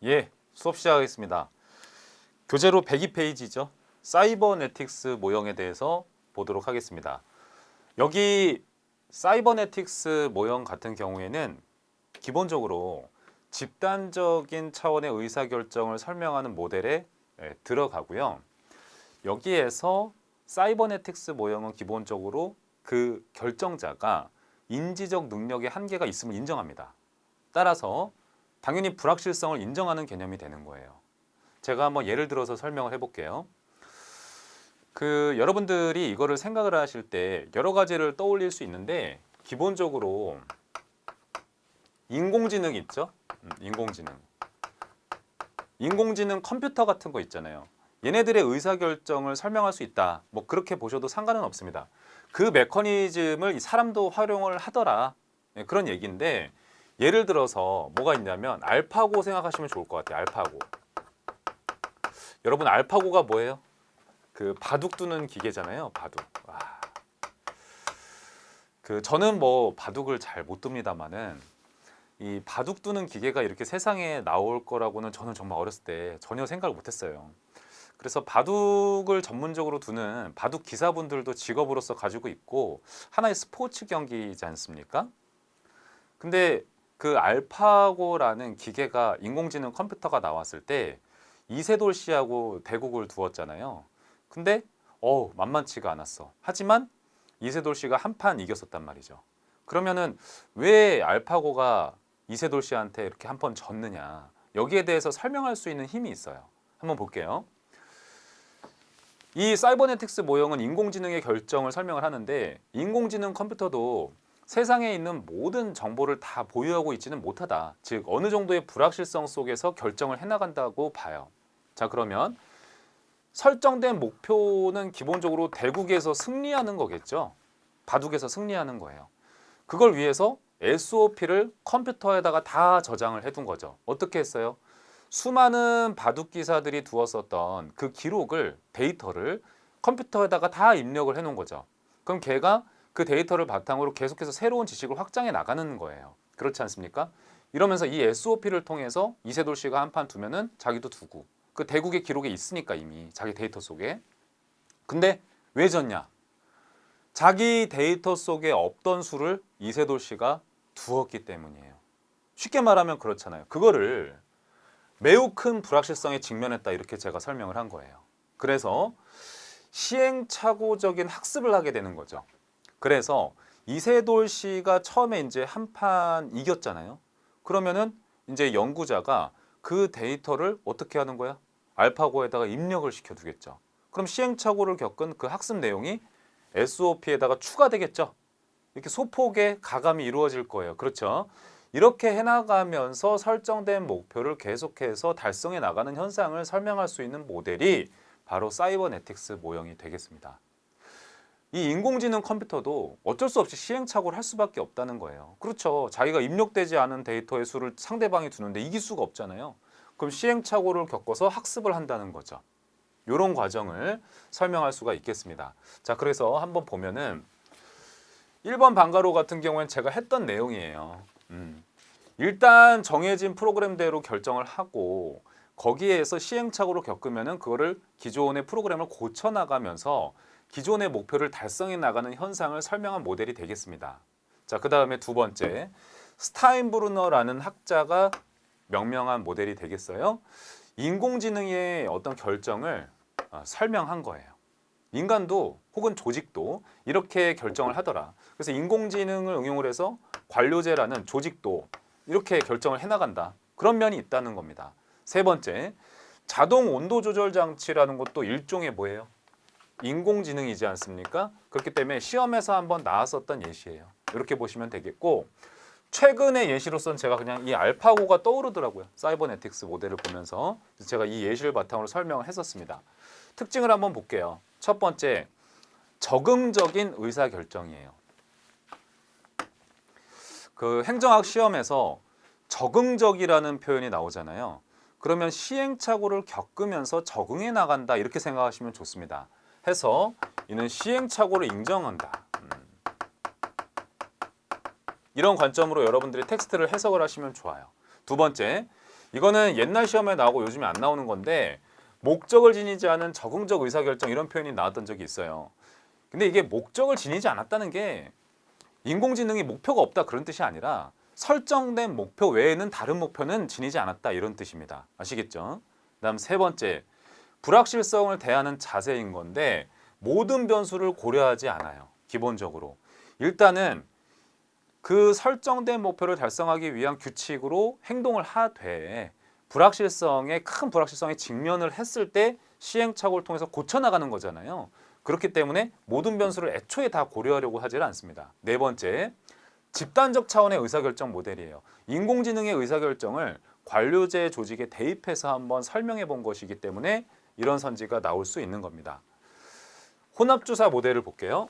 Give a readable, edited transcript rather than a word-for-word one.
예, 수업 시작하겠습니다. 교재로 102페이지죠. 사이버네틱스 모형에 대해서 보도록 하겠습니다. 여기 사이버네틱스 모형 같은 경우에는 기본적으로 집단적인 차원의 의사결정을 설명하는 모델에 들어가고요. 여기에서 사이버네틱스 모형은 기본적으로 그 결정자가 인지적 능력의 한계가 있음을 인정합니다. 따라서 당연히 불확실성을 인정하는 개념이 되는 거예요. 제가 한번 예를 들어서 설명을 해볼게요. 여러분들이 이거를 생각을 하실 때 여러 가지를 떠올릴 수 있는데 기본적으로 인공지능 있죠? 인공지능 컴퓨터 같은 거 있잖아요. 얘네들의 의사결정을 설명할 수 있다. 뭐 그렇게 보셔도 상관은 없습니다. 그 메커니즘을 이 사람도 활용을 하더라. 그런 얘기인데 예를 들어서 뭐가 있냐면 알파고 생각하시면 좋을 것 같아요. 알파고. 여러분 알파고가 뭐예요? 그 바둑 두는 기계잖아요. 바둑. 와. 저는 뭐 바둑을 잘 못 둡니다만은 이 바둑 두는 기계가 이렇게 세상에 나올 거라고는 저는 정말 어렸을 때 전혀 생각을 못 했어요. 그래서 바둑을 전문적으로 두는 바둑 기사분들도 직업으로서 가지고 있고 하나의 스포츠 경기이지 않습니까? 근데 그 알파고라는 기계가 인공지능 컴퓨터가 나왔을 때 이세돌 씨하고 대국을 두었잖아요. 근데 만만치가 않았어. 하지만 이세돌 씨가 한 판 이겼었단 말이죠. 그러면은 왜 알파고가 이세돌 씨한테 이렇게 한 번 졌느냐? 여기에 대해서 설명할 수 있는 힘이 있어요. 한번 볼게요. 이 사이버네틱스 모형은 인공지능의 결정을 설명을 하는데 인공지능 컴퓨터도 세상에 있는 모든 정보를 다 보유하고 있지는 못하다. 즉 어느 정도의 불확실성 속에서 결정을 해나간다고 봐요. 자, 그러면 설정된 목표는 기본적으로 대국에서 승리하는 거겠죠. 바둑에서 승리하는 거예요. 그걸 위해서 SOP를 컴퓨터에다가 다 저장을 해둔 거죠. 어떻게 했어요? 수많은 바둑 기사들이 두었었던 그 기록을, 데이터를 컴퓨터에다가 다 입력을 해놓은 거죠. 그럼 걔가 그 데이터를 바탕으로 계속해서 새로운 지식을 확장해 나가는 거예요. 그렇지 않습니까? 이러면서 이 SOP를 통해서 이세돌 씨가 한 판 두면은 자기도 두고 그 대국의 기록에 있으니까 이미 자기 데이터 속에. 근데 왜 졌냐? 자기 데이터 속에 없던 수를 이세돌 씨가 두었기 때문이에요. 쉽게 말하면 그렇잖아요. 그거를 매우 큰 불확실성에 직면했다 이렇게 제가 설명을 한 거예요. 그래서 시행착오적인 학습을 하게 되는 거죠. 그래서 이세돌 씨가 처음에 이제 한 판 이겼잖아요. 그러면은 이제 연구자가 그 데이터를 어떻게 하는 거야? 알파고에다가 입력을 시켜두겠죠. 그럼 시행착오를 겪은 그 학습 내용이 SOP에다가 추가되겠죠. 이렇게 소폭의 가감이 이루어질 거예요. 그렇죠? 이렇게 해나가면서 설정된 목표를 계속해서 달성해 나가는 현상을 설명할 수 있는 모델이 바로 사이버네틱스 모형이 되겠습니다. 이 인공지능 컴퓨터도 어쩔 수 없이 시행착오를 할 수밖에 없다는 거예요. 그렇죠. 자기가 입력되지 않은 데이터의 수를 상대방이 두는데 이길 수가 없잖아요. 그럼 시행착오를 겪어서 학습을 한다는 거죠. 이런 과정을 설명할 수가 있겠습니다. 자, 그래서 한번 보면은 1번 방가로 같은 경우에는 제가 했던 내용이에요. 일단 정해진 프로그램대로 결정을 하고 거기에서 시행착오를 겪으면은 그거를 기존의 프로그램을 고쳐 나가면서 기존의 목표를 달성해 나가는 현상을 설명한 모델이 되겠습니다. 자, 그 다음에 두 번째, 스타인브루너라는 학자가 명명한 모델이 되겠어요. 인공지능의 어떤 결정을 설명한 거예요. 인간도 혹은 조직도 이렇게 결정을 하더라. 그래서 인공지능을 응용을 해서 관료제라는 조직도 이렇게 결정을 해나간다. 그런 면이 있다는 겁니다. 세 번째, 자동 온도 조절 장치라는 것도 일종의 뭐예요? 인공지능이지 않습니까? 그렇기 때문에 시험에서 한번 나왔었던 예시예요. 이렇게 보시면 되겠고 최근의 예시로서는 제가 그냥 이 알파고가 떠오르더라고요. 사이버네틱스 모델을 보면서 제가 이 예시를 바탕으로 설명을 했었습니다. 특징을 한번 볼게요. 첫 번째, 적응적인 의사결정이에요. 그 행정학 시험에서 적응적이라는 표현이 나오잖아요. 그러면 시행착오를 겪으면서 적응해 나간다 이렇게 생각하시면 좋습니다. 해서 이는 시행착오를 인정한다. 이런 관점으로 여러분들이 텍스트를 해석을 하시면 좋아요. 두 번째, 이거는 옛날 시험에 나오고 요즘에 안 나오는 건데 목적을 지니지 않은 적응적 의사결정 이런 표현이 나왔던 적이 있어요. 근데 이게 목적을 지니지 않았다는 게 인공지능이 목표가 없다 그런 뜻이 아니라 설정된 목표 외에는 다른 목표는 지니지 않았다 이런 뜻입니다. 아시겠죠? 그다음 세 번째, 불확실성을 대하는 자세인 건데 모든 변수를 고려하지 않아요. 기본적으로. 일단은 그 설정된 목표를 달성하기 위한 규칙으로 행동을 하되 큰 불확실성에 직면을 했을 때 시행착오를 통해서 고쳐나가는 거잖아요. 그렇기 때문에 모든 변수를 애초에 다 고려하려고 하지는 않습니다. 네 번째, 집단적 차원의 의사결정 모델이에요. 인공지능의 의사결정을 관료제 조직에 대입해서 한번 설명해 본 것이기 때문에 이런 선지가 나올 수 있는 겁니다. 혼합주사 모델을 볼게요.